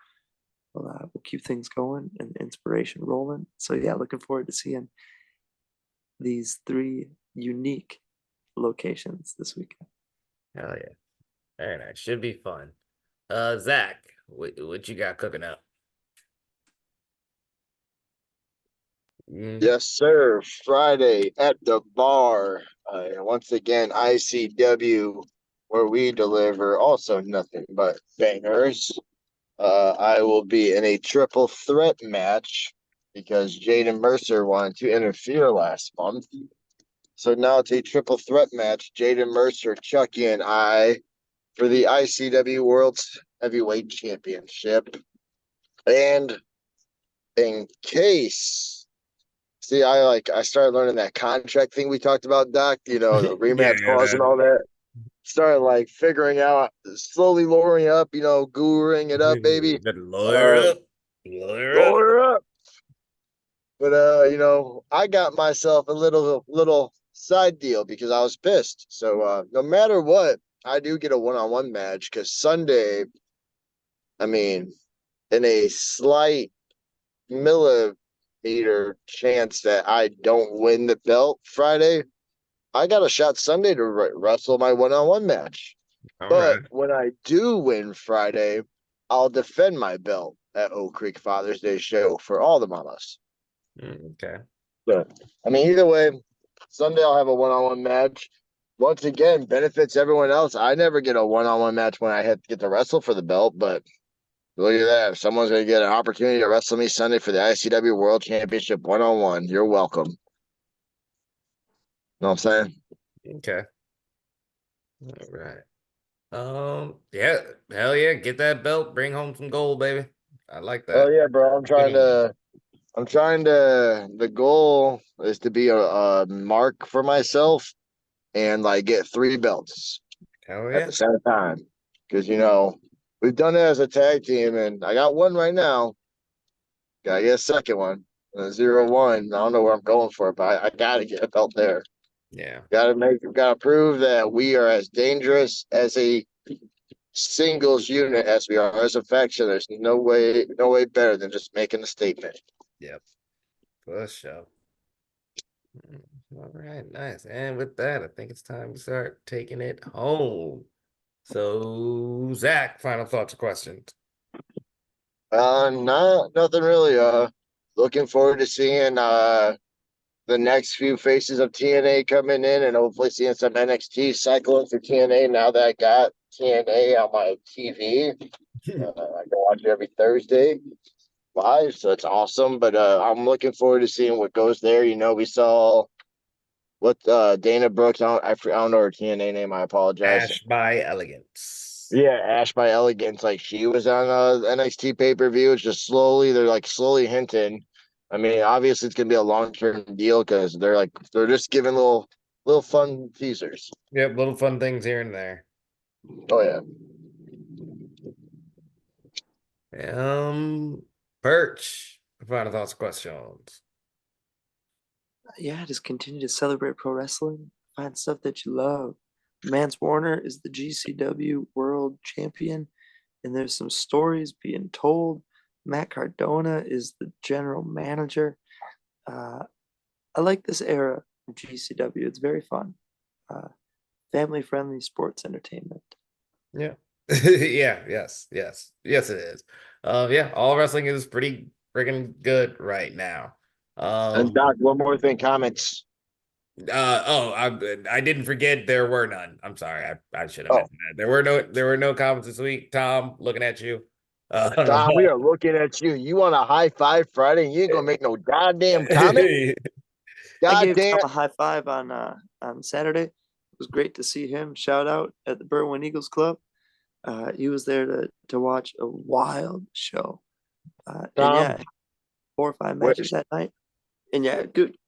we'll keep things going and inspiration rolling. So yeah, looking forward to seeing these 3 unique locations this weekend. Hell yeah. Very nice. Should be fun. Zach, what you got cooking up? Yes, sir. Friday at the bar. Once again, ICW, where we deliver also nothing but bangers. I will be in a triple threat match because Jaden Mercer wanted to interfere last month. So now it's a triple threat match. Jaden Mercer, Chucky, and I for the ICW World Heavyweight Championship. And in case, see, I started learning that contract thing we talked about, Doc. You know, the rematch clause and all that. Started like figuring out, slowly lowering up. You know, guruing it up, baby. Lawyer up. Lawyer up. Lower up. But you know, I got myself a little side deal because I was pissed. So no matter what, I do get a one-on-one match because Sunday, I mean, in a slight millimeter chance that I don't win the belt Friday, I got a shot Sunday to wrestle my one-on-one match. All But right. when I do win Friday, I'll defend my belt. at Oak Creek Father's Day show for all the mamas. Okay. But I mean, either way, Sunday I'll have a one-on-one match. Once again, benefits everyone else. I never get a one-on-one match when I get to wrestle for the belt, but look at that. If someone's going to get an opportunity to wrestle me Sunday for the ICW World Championship one-on-one, you're welcome. Know what I'm saying? Okay. All right. Yeah, hell yeah, get that belt, bring home some gold, baby. I like that. Oh yeah, bro. I'm trying Good to. The goal is to be a mark for myself and like get 3 belts Hell at yeah. the same time. Because we've done it as a tag team, and I got one right now. Gotta get a second one. 0-1. I don't know where I'm going for, but I gotta get a belt there. Yeah. Gotta prove that we are as dangerous as a singles unit as we are as a faction. There's no way better than just making a statement. Yep. For sure. All right, nice. And with that, I think it's time to start taking it home. So, Zach, final thoughts or questions? Nothing really. Looking forward to seeing the next few faces of TNA coming in, and hopefully seeing some NXT cycling through TNA now that I got TNA on my TV. I can watch it every Thursday live, so it's awesome. But I'm looking forward to seeing what goes there. We saw what Dana Brooks. I don't know her TNA name. I apologize. Ash by Elegance. Yeah, Ash by Elegance. Like she was on NXT pay-per-view. It's just they're slowly hinting. I mean, obviously it's gonna be a long-term deal because they're just giving little fun teasers. Yep, little fun things here and there. Oh yeah. Perch, final thoughts or questions? Yeah, just continue to celebrate pro wrestling. Find stuff that you love. Mance Warner is the GCW World Champion, and there's some stories being told. Matt Cardona is the general manager. I like this era of GCW. It's very fun. Family-friendly sports entertainment. Yeah. Yeah, yes, it is. Yeah, all wrestling is pretty freaking good right now. And Doc, one more thing, comments. I didn't forget there were none. I'm sorry, I should have Oh, mentioned that. There were no comments this week. Tom, looking at you. Tom, we are looking at you. You want a high five Friday? And you ain't gonna make no goddamn comment. I gave Goddamn. Tom a high five on Saturday. It was great to see him. Shout out at the Berwyn Eagles Club. He was there to watch a wild show. And Tom, yeah, 4 or 5 matches that night. And yeah,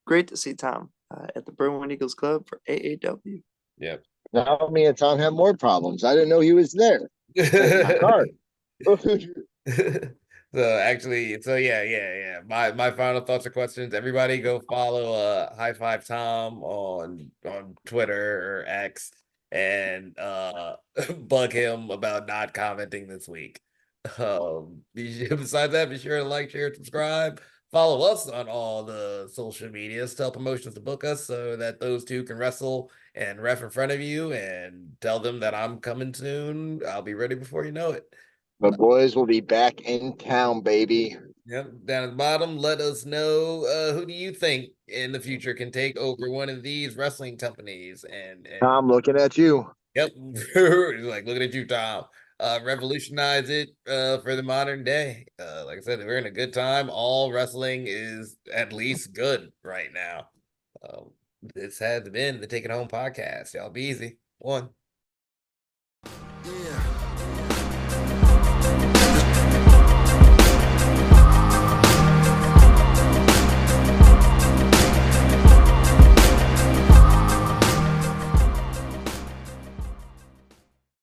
great to see Tom at the Berwyn Eagles Club for AAW. Yep. now me and Tom have more problems. I didn't know he was there. My card. Yeah. My final thoughts or questions. Everybody go follow High Five Tom on Twitter or X and bug him about not commenting this week. Besides that, be sure to like, share, subscribe. Follow us on all the social medias. Tell promotions to book us so that those two can wrestle and ref in front of you, and tell them that I'm coming soon. I'll be ready before you know it. The boys will be back in town, baby. Yep. Down at the bottom, let us know who do you think in the future can take over one of these wrestling companies, and Tom, looking at you. yep, like looking at you, Tom. Revolutionize it for the modern day. Like I said, we're in a good time. All wrestling is at least good right now. This has been the Take It Home podcast. Y'all be easy. One. Yeah.